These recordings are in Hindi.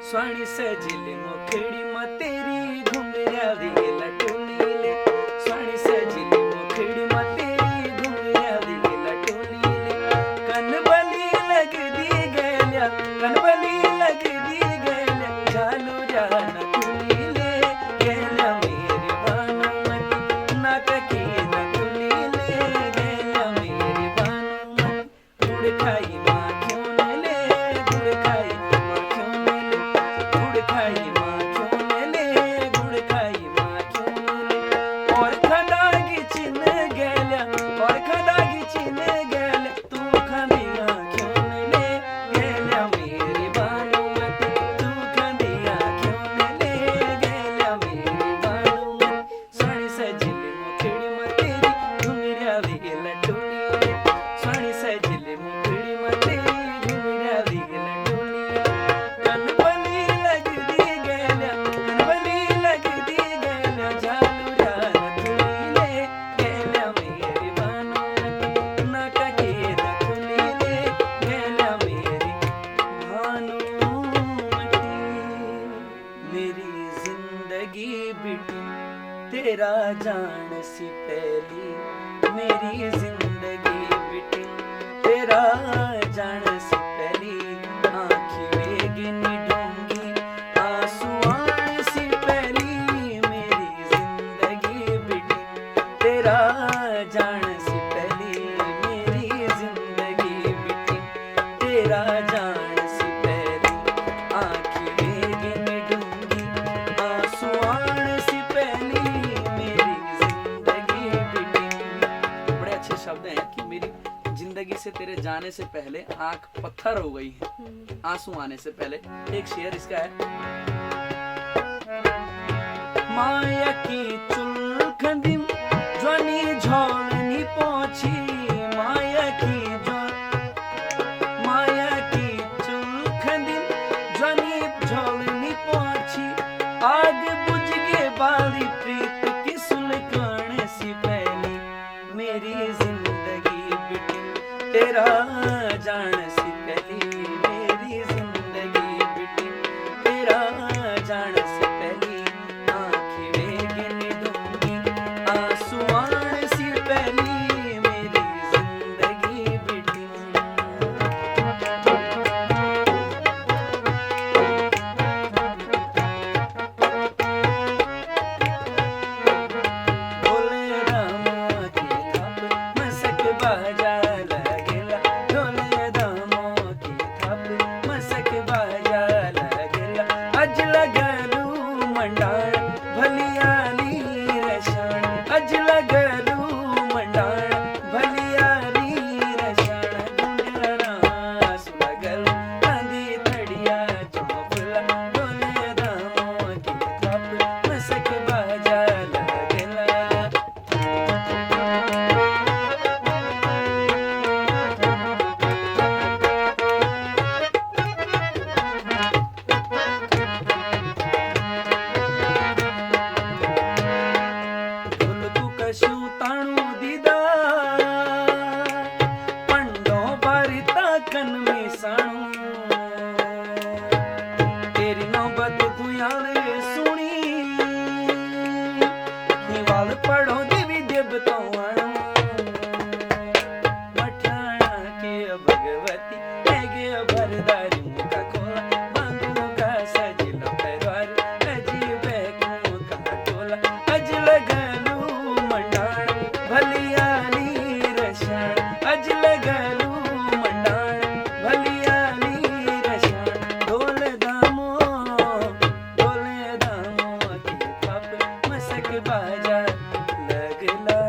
स्वाणी सजिले मुखड़ी में तेरी घुंघरा दी लटोली ले, स्वाणी सजिले मुखड़ी में तेरी घुंघरा दी लटोली ले, कनबली लग दी गैल्या, कनबली लग दी गैल्या, झालू जान तुली ले गैल्या मेरे भानुमती, नाक की नकुली ले गैल्या मेरे भानुमती, गुड़ खाई माँ क्यों न ले, गुड़ खाई माँ क्यों न ले, गुड़ खाई माँ क्यों न ले, गुड़ खाई माँ क्यों न ले, और खदागी चिन गैल्या, और खदागी चिन गैल्या, तू खदिया क्यों न ले गैल्या मेरी भानुमती, तू खदिया क्यों न ले गैल्या मेरी भानुमती, स्वाणी सजिले मुखड़ी में तेरी घुंघरा दी लटोली ले, स्वाणी सजिले मुखड़ी में तेरी घुंघरा दी लटोली ले, कनबली लग दी गैल्या, कनबली लग दी गैल्या, झालू जान तुली ले गैल्या मेरी भानुमती, नाक की नकुली ले गैल्या मेरी भानुमती, मेरी जिंदगी बिटी तेरा जान सी पहली, मेरी जिंदगी बिटी तेरा जान सी पहली, आँखी वेगिनी डूंगी आंसुआन सी पहली, मेरी जिंदगी बिटी तेरा जान सी पहली, मेरी जिंदगी बिटी तेरा जान सी पहली, आँखी वेगिनी डूंगी आंसुआन सी पहली, मेरी जिंदगी बिटी। बड़े अच्छे शब्द हैं कि मेरी जिंदगी से तेरे जाने से पहले आंख पत्थर हो गई है, आंसू आने से पहले। एक शेर इसका है, माया की चुलखंदिम ज्वानी झोलनी पोछी, माया की चुलखंदिम ज्वानी झोलनी पोछी, आग बुझ गे बाली प्रीत की सुलगाने सी पहली, मेरी जिंदगी बिटी तेरा जान सी पहली, मेरी जिंदगी बिटी तेरा जान सी पहली, आँखें वेगिनी डूंगी आंसुआन सी पहली, मेरी जिंदगी बिटी। बोले रामा की थाप मसक बाजा लगेला, ढोले दामो की थाप मसक बाजा लगेला, अज लगलू मंडाण भलियाली रशाण, अज लगलू मंडाण भलियाली रशाण, गुंडरा सुलगल आंधी थड़िया चौफला, ढोले दामो की थाप मसक बाजा लगेला। ढोलकू कशू ताणू दीदा, पंडो बारिता कन में साणू, तेरी नौबत दुयाल सुनी, हिवाल पढ़ो देवी देवताओं आणू, मठाना के भगवती हैगे भरदारी मुका खोला, बांधू का सजिलो परिवार अजीब है का टोला, अज लगलू मंडाण भलियाली रशाण, अज लगलू मंडाण भलियाली रशाण, ढोल दामो की थाप मसक बाजा लगला।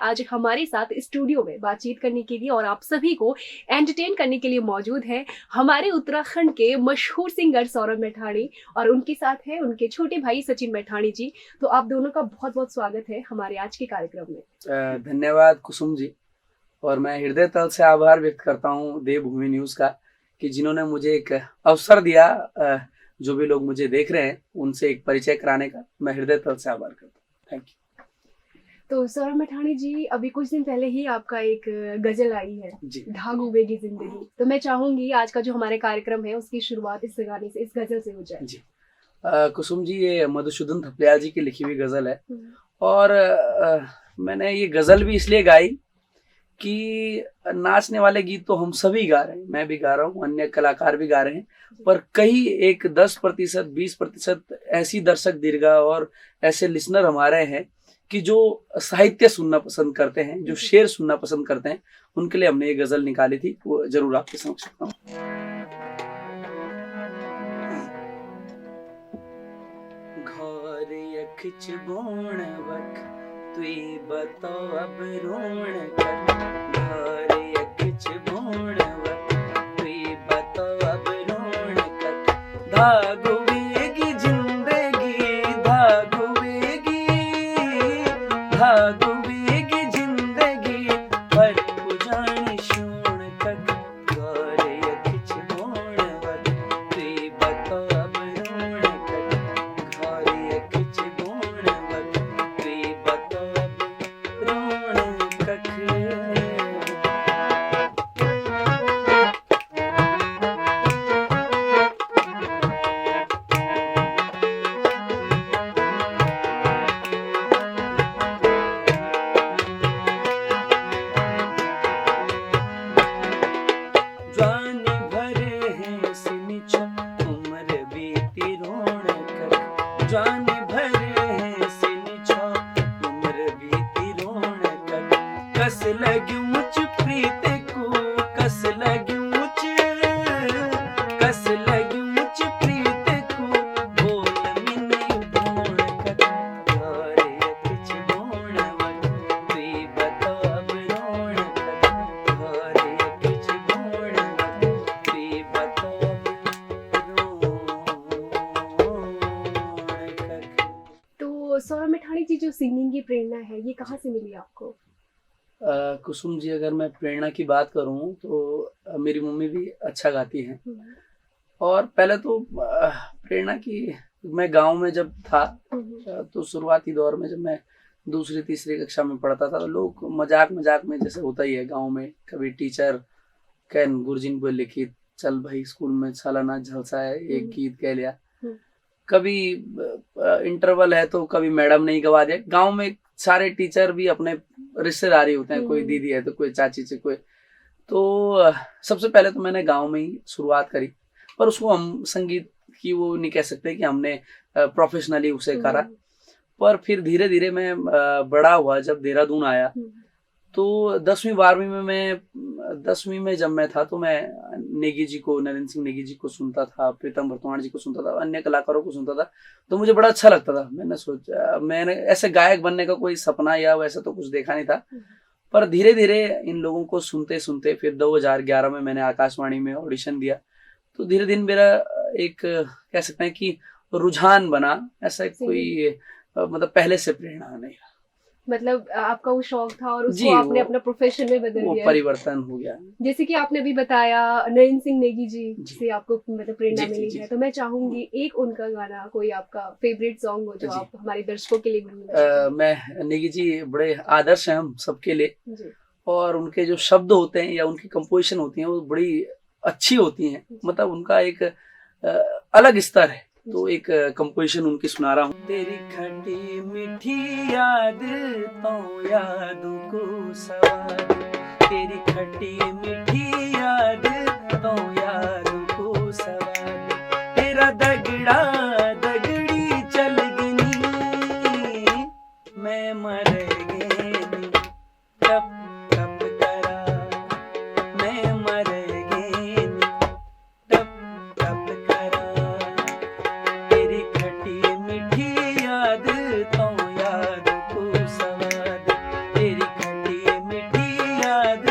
आज हमारे साथ स्टूडियो में बातचीत करने के लिए और आप सभी को एंटरटेन करने के लिए मौजूद है हमारे उत्तराखंड के मशहूर सिंगर सौरभ मैठाणी, और उनके साथ है उनके छोटे भाई सचिन मैठाणी जी। तो आप दोनों का बहुत बहुत स्वागत है हमारे आज के कार्यक्रम में। धन्यवाद कुसुम जी, और मैं हृदय तल से आभार व्यक्त करता हूँ देवभूमि न्यूज का कि जिन्होंने मुझे एक अवसर दिया, जो भी लोग मुझे देख रहे हैं उनसे एक परिचय कराने का, मैं हृदय तल से आभार करता हूँ। Thank you. तो सौरभ मैठाणी जी, अभी कुछ दिन पहले ही आपका एक गजल आई है, जी ढाग उगेगी जिंदगी। तो मैं चाहूंगी आज का जो हमारे कार्यक्रम है उसकी शुरुआत इस गाने से, इस गजल से हो जाए। जी। कुसुम जी, ये मधुसूदन थपलियाल जी की लिखी हुई गजल है। हम्म, और मैंने ये गजल भी इसलिए गाई कि नाचने वाले गीत तो हम सभी गा रहे हैं, मैं भी गा रहा हूँ, अन्य कलाकार भी गा रहे हैं, पर कई एक 10%, 20% ऐसी दर्शक दीर्घा और ऐसे लिसनर हमारे हैं कि जो साहित्य सुनना पसंद करते हैं, जो शेर सुनना पसंद करते हैं, उनके लिए हमने ये गजल निकाली थी, वो जरूर आपके समक्ष रखता हूँ। घोर यख बोण वक तुई बतो अब रोण कक, घोर यख बोण वक तुई बतो अब रोण कक, धागुवेगी जिंदगी धागुवेगी धागुवेगी जिंदगी पर पुजानी शूण कक, घोर यख बोण वक तुई बतो अब रोण कक, घोर यख बोण वक तुई बतो अब रोण कक। ज्वान भर है सिनिच उम्र बीती रोण कक, ज्वान भर है सिनिच उम्र बीती रोण कक, कस लग्यूं च प्रीत को कस लग्यूं च प्रीत को बोल मिने ढोण कक, घोर यख बोण वक तुई बतो अब रोण कक, घोर यख बोण वक तुई बतो अब रोण कक। तो सौरभ मैठाणी जी, जो सिंगिंग की प्रेरणा है ये कहाँ से मिली आपको? कुसुम जी, अगर मैं प्रेरणा की बात करूं तो मेरी मम्मी भी अच्छा गाती हैं। और पहले तो प्रेरणा की, मैं गांव में जब था तो शुरुआती दौर में जब मैं दूसरी तीसरी कक्षा में पढ़ता था तो लोग मजाक मजाक में, जैसे होता ही है गांव में, कभी टीचर कहन गुरुजिन को लिखी चल भाई स्कूल में सालाना जलसा है, एक गीत कह लिया, कभी इंटरवल है तो कभी मैडम ने ही गवा दिया। गांव में सारे टीचर भी अपने रिश्तेदारी होते हैं, कोई दीदी है तो कोई चाची से कोई, तो सबसे पहले तो मैंने गांव में ही शुरुआत करी, पर उसको हम संगीत की वो नहीं कह सकते कि हमने प्रोफेशनली उसे करा। पर फिर धीरे धीरे मैं बड़ा हुआ, जब देहरादून आया तो 10वीं में जब मैं था तो मैं नेगी जी को, नरेंद्र सिंह नेगी जी को सुनता था, प्रीतम भरतवाण जी को सुनता था, अन्य कलाकारों को सुनता था, तो मुझे बड़ा अच्छा लगता था। मैंने सोचा, मैंने ऐसे गायक बनने का कोई सपना या वैसा तो कुछ देखा नहीं था, पर धीरे धीरे इन लोगों को सुनते सुनते फिर 2011 में मैंने आकाशवाणी में ऑडिशन दिया, तो धीरे धीरे मेरा एक कह सकते हैं कि रुझान बना। ऐसा कोई मतलब पहले से प्रेरणा नहीं, मतलब आपका वो शौक था और जी, उसको आपने अपना प्रोफेशन में बदल वो दिया, परिवर्तन हो गया। जैसे कि आपने अभी बताया नरेंद्र सिंह नेगी जी जी। से आपको मतलब प्रेरणा जी, जी, मिली जी। है, तो मैं चाहूंगी एक उनका गाना, कोई आपका फेवरेट सॉन्ग हो जो जी। आप हमारे दर्शकों के लिए गुनगुनाएं। मैं नेगी जी बड़े आदर्श हैं हम सबके लिए, जी, और उनके जो शब्द होते हैं या उनकी कंपोजिशन होती हैं वो बड़ी अच्छी होती हैं, मतलब उनका एक अलग स्तर है। तो एक कंपोजिशन उनकी सुना रहा हूँ। तेरी खटी मीठी याद तो यादों को सवार, तेरी खटी मीठी याद तो यादों को सवार, तेरा दगड़ा दगड़ी चल गनी मैं मर गई टप टप करा, मैं मर गई टप टप करा, तेरी खटी मीठी याद तो याद को सवाद, तेरी खटी मीठी याद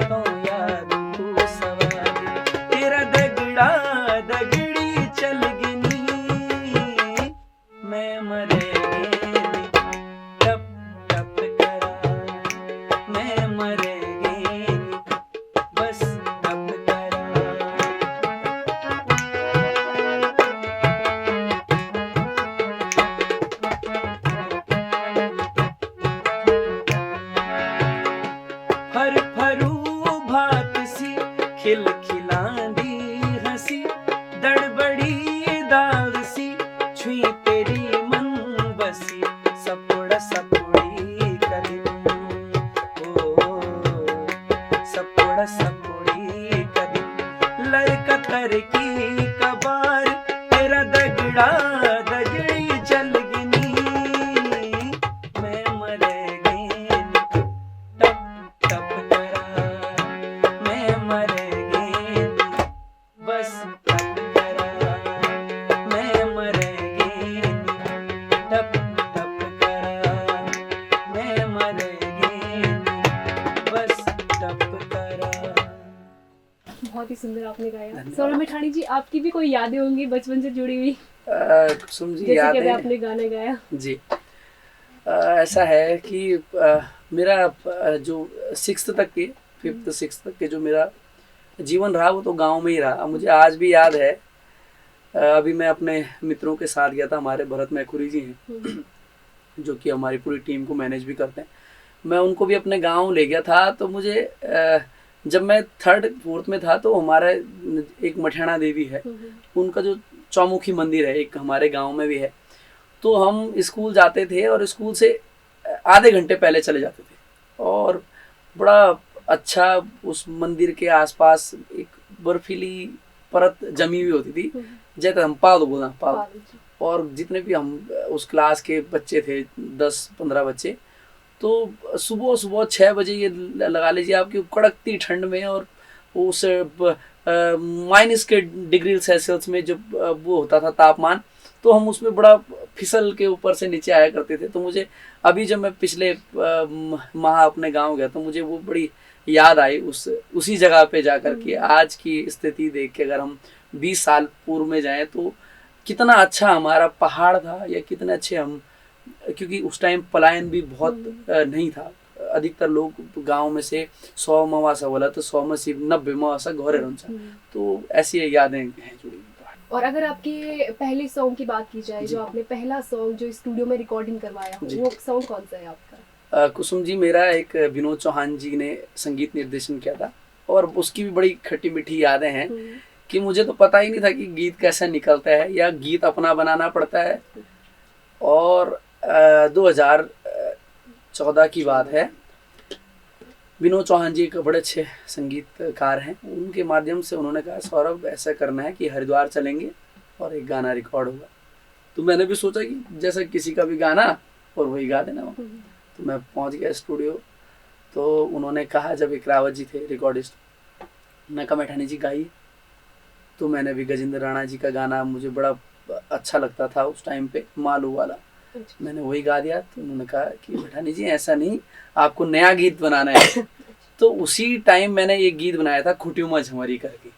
तो याद को सवाद, तेरा दगड़ा दगड़ी चल गनी मैं मर गई टप टप करा, मैं मर गई बस टप करा। हर फरू भात सी खिल खिलांदी हंसी दड़बड़ी दाल सी छुई तेरी मन बसी सपुड़ सपुड़ी कदी ओ सपुड़ सपुड़ी कदी लड़कतर की कबार तेरा दगड़ा दगड़ी चल गिनी मैं मरेगी टप टप करा मैं मरेगी बस टप करा मैं मरेगी टप टप करा मैं मरेगी बस टप करा। बहुत ही सुंदर आपने गाया। सौरभ मैठाणी जी, आपकी भी कोई यादें होंगी बचपन से जुड़ी हुई, कुसुम जी जैसे याद कि अभी है आपने गाना गाया। जी। ऐसा है कि मेरा जो 6th तक के 5th 6th तक के जो मेरा जीवन रहा वो तो गांव में ही रहा। मुझे आज भी याद है, अभी मैं अपने मित्रों के साथ गया था, हमारे भरत मैखुरी जी हैं जो कि हमारी पूरी टीम को मैनेज भी करते हैं। मैं उनको भी अपने गांव ले गया था। तो मुझे जब मैं 3rd 4th में था तो हमारा एक मठियाना देवी है, उनका जो चौमुखी मंदिर है एक हमारे गांव में भी है। तो हम स्कूल जाते थे और स्कूल से आधे घंटे पहले चले जाते थे और बड़ा अच्छा उस मंदिर के आसपास एक बर्फीली परत जमी हुई होती थी, जैसे हम पाव बोला पाव। और जितने भी हम उस क्लास के बच्चे थे 10-15 बच्चे, तो सुबह सुबह 6 बजे ये लगा लीजिए आपकी कड़कती ठंड में और उस माइनस के डिग्री सेल्सियस में जब वो होता था तापमान, तो हम उसमें बड़ा फिसल के ऊपर से नीचे आया करते थे। तो मुझे अभी जब मैं पिछले माह अपने गांव गया तो मुझे वो बड़ी याद आई उसी जगह पे जाकर के। आज की स्थिति देख के अगर हम 20 साल पूर्व में जाएं तो कितना अच्छा हमारा पहाड़ था, या कितने अच्छे हम, क्योंकि उस टाइम पलायन भी बहुत नहीं था। अधिकतर लोग गांव में से 100 मवासा बोला तो 100 में से 90 मवासा घरे रहा। तो ऐसी यादें हैं जुड़ी। और अगर आपके पहले सॉन्ग की बात की जाए, जो आपने पहला सॉन्ग जो स्टूडियो में रिकॉर्डिंग करवाया हो, वो सॉन्ग कौन सा है आपका? कुसुम जी, मेरा एक विनोद चौहान जी ने संगीत निर्देशन किया था और उसकी भी बड़ी खट्टी मीठी यादें हैं कि मुझे तो पता ही नहीं था कि गीत कैसे निकलता है या गीत अपना बनाना पड़ता है। और 2014 की बात है, विनोद चौहान जी एक बड़े अच्छे संगीतकार हैं, उनके माध्यम से उन्होंने कहा सौरभ ऐसा करना है कि हरिद्वार चलेंगे और एक गाना रिकॉर्ड होगा। तो मैंने भी सोचा कि जैसा किसी का भी गाना और वही गा देना। तो मैं पहुंच गया स्टूडियो। तो उन्होंने कहा, जब एक रावत जी थे रिकॉर्डिस्ट, मैं कहा मैठानी जी गाइए। तो मैंने भी गजेंद्र राणा जी का गाना मुझे बड़ा अच्छा लगता था उस टाइम पे, मालू वाला, मैंने वही गा दिया। तो उन्होंने कहा कि मैठानी जी ऐसा नहीं, आपको नया गीत बनाना है। तो उसी टाइम मैंने एक गीत बनाया था खुट्यूमा झमरी करके,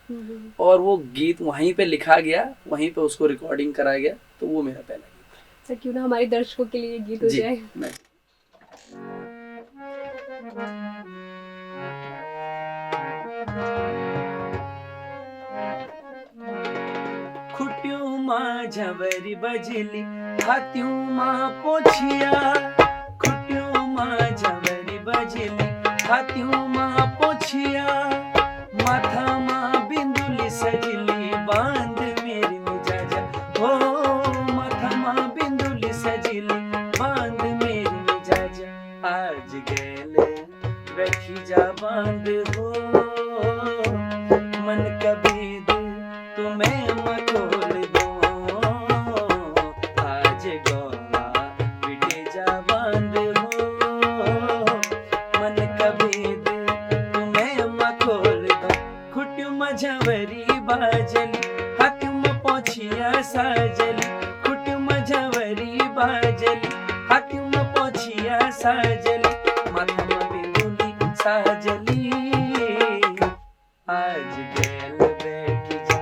और वो गीत वहीं पे लिखा गया, वहीं पे उसको रिकॉर्डिंग कराया गया। तो वो मेरा पहला गीत। सर क्यों ना हमारे दर्शकों के लिए ये गीत हो जाए। खुट्यूमा झमरी बजली हाथ्यूमा पोछिया, खुट्यूमा झमरी बजली हाथ्यूमा पोछिया, माथामा बिंदुली सजली बांध मेरी मिजाजा, हो माथामा बिंदुली सजली बांध मेरी मिजाजा, आज गेले रखी जा बांध हो मन कभी दिल तुम्हें मखोल दो, आज गौला बिटे जा बांध हो मन कभी दिल तुम्हें मखोल दो, खुट्यूम झवरी बाजली हाथ्यूम पोछिया साजली, खुट्यूम झवरी बाजली हाथ्यूम पोछिया साजली, माथामा बिंदुली साजली, आज गेल बैठ जा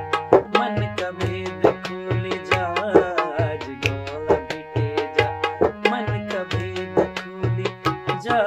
मन का भेद खोल जा, आज गौला बिटे जा मन का भेद खोल जा।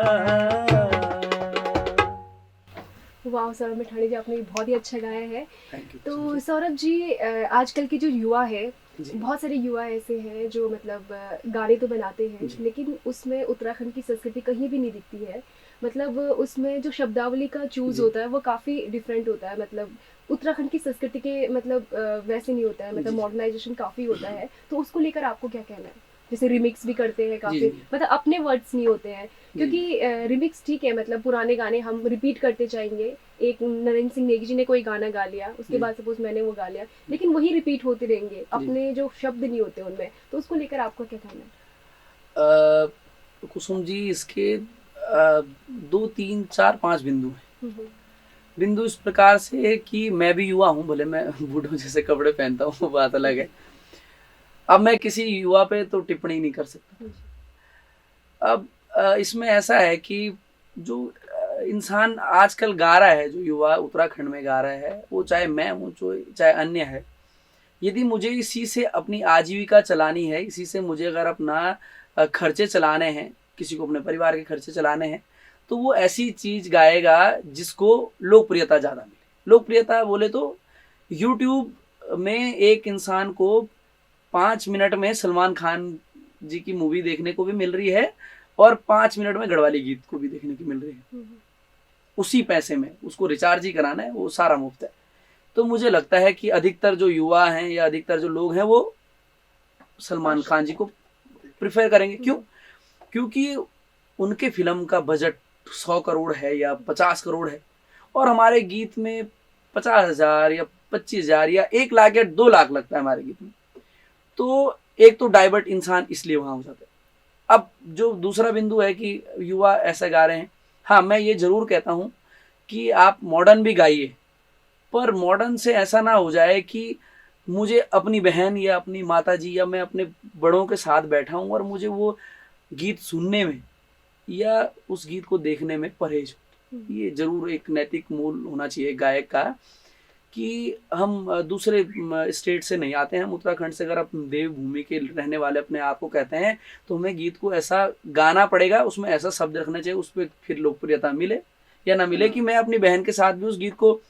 वाह सौरभ मैठाणी जी, आपने बहुत ही अच्छा गाया है। Thank you. तो सौरभ जी, आजकल के जो युवा है, जी। बहुत सारे युवा ऐसे हैं जो मतलब गाने तो बनाते हैं जी। लेकिन उसमें उत्तराखंड की संस्कृति कहीं भी नहीं दिखती है। मतलब उसमें जो शब्दावली का चूज जी। होता है वो काफी डिफरेंट होता है, मतलब उत्तराखंड की संस्कृति के मतलब वैसे नहीं होता है, मतलब जी। मॉडर्नाइजेशन काफी होता है, तो उसको लेकर आपको क्या कहना है? जैसे रिमिक्स भी करते हैं जी काफी, जी मतलब अपने वर्ड्स नहीं होते हैं, जी क्योंकि रिमिक्स ठीक है, मतलब पुराने गाने हम रिपीट करते जाएंगे, एक नरेंद्र सिंह नेगी जी ने कोई गाना गा लिया, उसके जी बाद सपोज मैंने वो गा लिया, लेकिन वही रिपीट होते रहेंगे, जी। अपने जो शब्द नहीं होते उनमें, तो उसको लेकर आपको क्या कहना है? कुसुम जी, इसके 2 3 4 5 बिंदु हैं। हम्म, बिंदु इस प्रकार से है कि मैं भी युवा हूँ, भले मैं बूढ़ों जैसे कपड़े पहनता हूँ, वो बात अलग है। अब मैं किसी युवा पे तो टिप्पणी नहीं कर सकता। हम्म, अब इसमें ऐसा है कि जो इंसान आजकल गा रहा है, जो युवा उत्तराखंड में गा रहा है, वो चाहे मैं हूँ, चाहे अन्य है, यदि मुझे इसी से अपनी आजीविका चलानी है, इसी से मुझे अगर अपना खर्चे चलाने हैं, किसी को अपने परिवार के खर्चे चलाने हैं, तो वो ऐसी चीज गाएगा जिसको लोकप्रियता ज्यादा मिले। लोकप्रियता बोले तो यूट्यूब में एक इंसान को 5 मिनट में सलमान खान जी की मूवी देखने को भी मिल रही है, और 5 मिनट में गढ़वाली गीत को भी देखने की मिल रही है। उसी पैसे में उसको रिचार्ज ही कराना है, वो सारा मुफ्त है। तो मुझे लगता है कि अधिकतर जो युवा हैं या अधिकतर जो लोग हैं, वो सलमान खान जी को प्रिफर करेंगे। क्यों? क्योंकि उनके फिल्म का बजट 100 करोड़ है या 50 करोड़ है, और हमारे गीत में 50,000 या 25,000 या 1 लाख या 2 लाख लगता है हमारे गीत में। तो एक तो डाइवर्ट इंसान इसलिए वहां हो जाता है। अब जो दूसरा बिंदु है कि युवा ऐसा गा रहे हैं, हाँ, मैं ये जरूर कहता हूं कि आप मॉडर्न भी गाइए, पर मॉडर्न से ऐसा ना हो जाए कि मुझे अपनी बहन या अपनी माता जी या मैं अपने बड़ों के साथ बैठा हूं और मुझे वो गीत सुनने में या उस गीत को देखने में परहेज हो। ये जरूर एक नैतिक मूल होना चाहिए गायक का, कि हम दूसरे स्टेट से नहीं आते हैं, हम उत्तराखंड से अगर आप देवभूमि के रहने वाले अपने आप को कहते हैं, तो हमें गीत को ऐसा गाना पड़ेगा, उसमें ऐसा शब्द रखना चाहिए, उस पर फिर लोकप्रियता मिले या ना मिले, कि मैं अपनी बहन के साथ भी उस गीत को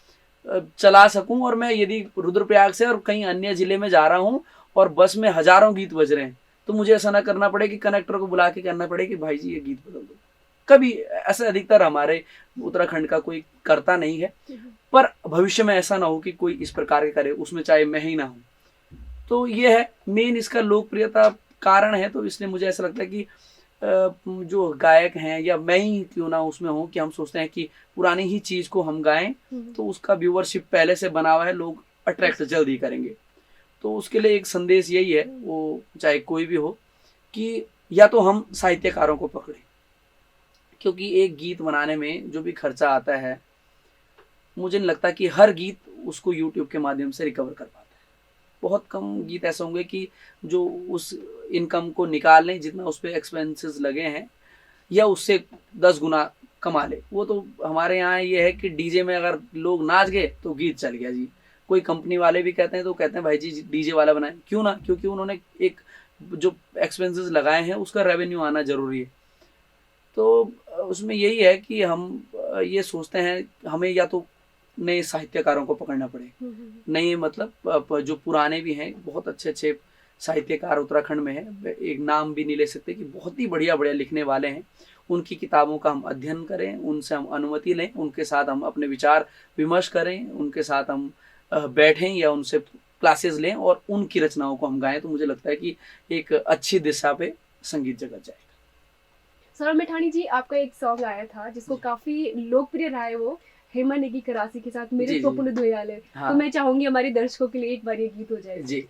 चला सकूं। और मैं यदि रुद्रप्रयाग से और कहीं अन्य जिले में जा रहा हूं और बस में हजारों गीत बज रहे हैं, तो मुझे ऐसा ना करना पड़े कि कनेक्टर को बुला के कहना पड़े कि भाई जी ये गीत बदल दो। कभी ऐसा अधिकतर हमारे उत्तराखंड का कोई करता नहीं है, पर भविष्य में ऐसा ना हो कि कोई इस प्रकार के करे, उसमें चाहे मैं ही ना हूं। तो ये है मेन इसका लोकप्रियता कारण है। तो इसलिए मुझे ऐसा लगता है कि जो गायक हैं या मैं ही क्यों ना उसमें हूँ, कि हम सोचते हैं कि पुरानी ही चीज को हम गाएं, तो उसका व्यूअरशिप पहले से बना हुआ है, लोग अट्रैक्ट जल्दी करेंगे। तो उसके लिए एक संदेश यही है, वो चाहे कोई भी हो, कि या तो हम साहित्यकारों को पकड़ें, क्योंकि एक गीत बनाने में जो भी खर्चा आता है, मुझे नहीं लगता कि हर गीत उसको यूट्यूब के माध्यम से रिकवर कर पाता है। बहुत कम गीत ऐसे होंगे कि जो उस इनकम को निकाल लें जितना उस पर एक्सपेंसेस लगे हैं, या उससे 10 गुना कमा ले। वो तो हमारे यहाँ ये है कि डीजे में अगर लोग नाच गए तो गीत चल गया जी। कोई कंपनी वाले भी कहते हैं तो कहते हैं भाई जी डीजे वाला बनाएं, क्यों ना, क्योंकि उन्होंने एक जो एक्सपेंसेस लगाए हैं उसका रेवेन्यू आना जरूरी है। तो उसमें यही है कि हम ये सोचते हैं हमें या तो नए साहित्यकारों को पकड़ना पड़े, नए मतलब जो पुराने भी हैं, बहुत अच्छे अच्छे साहित्यकार उत्तराखंड में हैं, एक नाम भी नहीं ले सकते, कि बहुत ही बढ़िया बढ़िया लिखने वाले हैं। उनकी किताबों का हम अध्ययन करें, उनसे हम अनुमति लें, उनके साथ हम अपने विचार विमर्श करें, उनके साथ हम बैठें या उनसे क्लासेस लें और उनकी रचनाओं को हम गाएं। तो मुझे लगता है कि एक अच्छी दिशा पे संगीत जगत जाएगा। सौरभ मैठाणी जी, आपका एक सॉन्ग आया था जिसको काफी लोकप्रिय रहा है, वो हेमा नेगी करासी के साथ मेरे जी, स्वप्न धोयाले। हाँ। तो मैं चाहूंगी हमारे दर्शकों के लिए एक बार ये गीत हो जाए जी।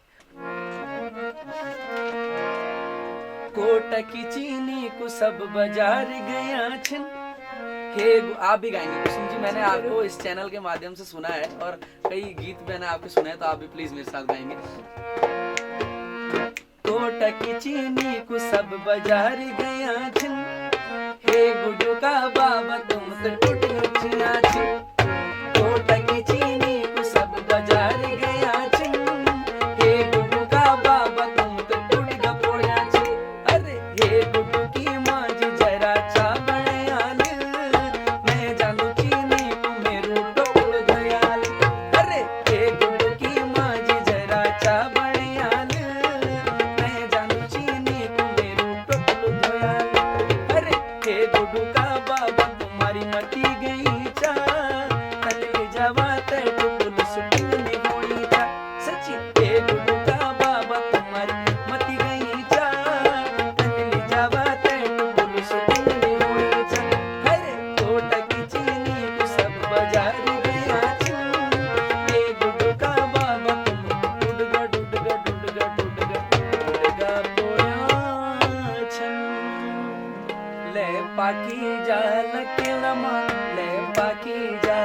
कोट की चीनी को सब बाजार गया छिन। आप भी गाएंगे कुसुम जी? मैंने आपको इस चैनल के माध्यम से सुना है और कई गीत मैंने आपके सुने हैं, तो आप भी प्लीज मेरे साथ गाएंगे। कोट की चीनी को सब बाजार गया छिन, हे गुड्डू का बाबा तुम तो टूट छिना छिन। कोट की चीनी को सब बाजार गया छिन, हे गुड्डू का बाबा तुम तो टूट गपोया छिन। अरे हे गुड्डू की माँ जी जरा चा बयाल, मैं जानू चीनी को मेरू टोल दयाल। अरे हे गुड्डू की माँ जी जरा चा बयाल, मैं जानू चीनी को मेरू टोल दयाल। अरे हे गुड्डू का बाबा तुम बाकी जा